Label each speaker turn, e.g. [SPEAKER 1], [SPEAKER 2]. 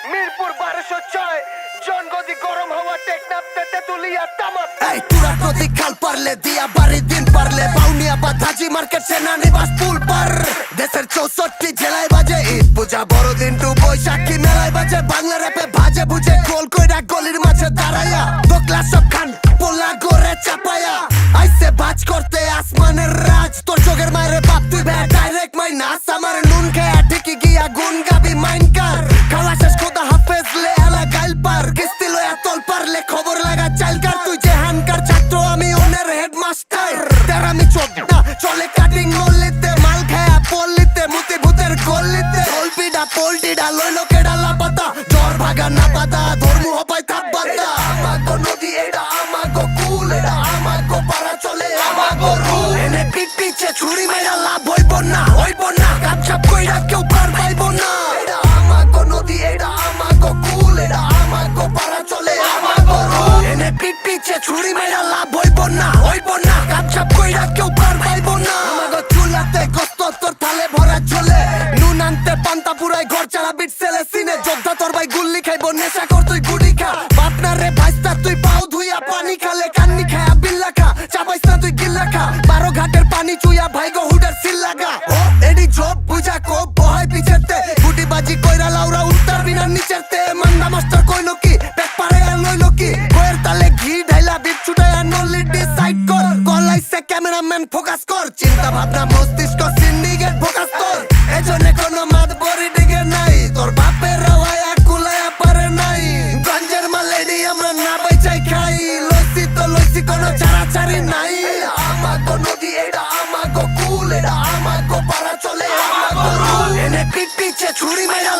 [SPEAKER 1] মিরপুর 1206 জনগদি গরম হওয়া টেকনাফ তেতুলিয়া তামাক।
[SPEAKER 2] এই তুরা নদী খাল পারলে দিয়া বাড়ি দিন পারলে বাউনিয়া বা ধাজি মার্কেট সেনানিবাস পুল পার দেশের 64 জেলায় বাজে ঈদ পূজা বড়দিন টু বৈশাখী মেলায় বাজে বাংলা র্যাপে ভাজে বুঝে গোল কইরা গলির মাঝে দাঁড়ায়া দোকলা সব খান পোলা করে চাপায়া আইসে বাজ করতে আসমানের রাজ তোর চোখের মায়ের বাপ তুই ভ্যা ডাইরেক্ট মাই নাস আমার নুন খেয়া ঠিকই গিয়া গুন গাবি মাইন কার খাওয়া শেষ খোদা হাফেজ লে আলা গাইল পার কিস্তি লয়া তল পারলে খবর লাগা চাইল কার তুই যে হানকার ছাত্র আমি ওনের হেডমাস্টার তেরামি চোদ্দা চলে কাটিং গলিতে মাল খায়া পল্লিতে মুতি ভূতের গলিতে গল্পিডা পোল্টিডা লইলো কেডা লাপাতা জ্বর ভাগা না পাতা ধর্ম হপাই থাপ বাতা আমাগো নদী এটা আমাগো কুল এটা আমাগো পারা চলে আমাগো রুল এনে পিট পিছে ছুরি মেরা লাভ হইব না কাপছাপ কইরা কেউ পার পাইব না এটা আমাগো নদী এটা আমাগো কুল এটা আমাগো পারা চলে আমাগো রুল এনে পিট পিছে ছুরি মেরা লাভ হইব না কাপছাপ কইরা কেউ পার পাইব না আমাগো চুলাতে গোস্ত তোর থালে ভরা চলে নুন আনতে পান্তা পুরাই ঘর চালা বিট সেলে সিনে যোদ্ধা তোর ভাই গুল্লি খাইব নেশা কর তুই গুডি খা বাপনা রে ভাইস্তা তুই পাও ধুইয়া পানি খালে কান্নি খায়া বিল্লা খা চাবাইস না তুই গিল্লা খা 12 ঘাটের পানি চুইয়া ভাই গো হুডার সিল লাগা ও এডি জব বুঝা কো বহাই পিছেতে গুটি বাজি কইরা লাউরা উত্তর বিনা নিচেতে মান্না মাস্টার কইলো কি পেট পারে আর লইলো কি কয়ের তালে ঘি ঢাইলা বিট ছুটায়া নলি ডিসাইড কর কলাইছে ক্যামেরাম্যান ফোকাস কর চিন্তা ভাবনা মস্তিষ্ক সিন্ডিকেট ফোকাস কর এজনে কোনো মাদ বড়ি দিকে নাই তোর বাপের রাওয়ায়া কুলায়া পারে নাই গঞ্জের মালেডি আমরা না বাইচাই খাই লইছি কোনো ছাড়াছাড়ি নাই আমাগো নদী এটা আমাগো কুল এটা আমাগো পারা চলে আমাগো রুল এনে পিট পিছে ছুরি মেরা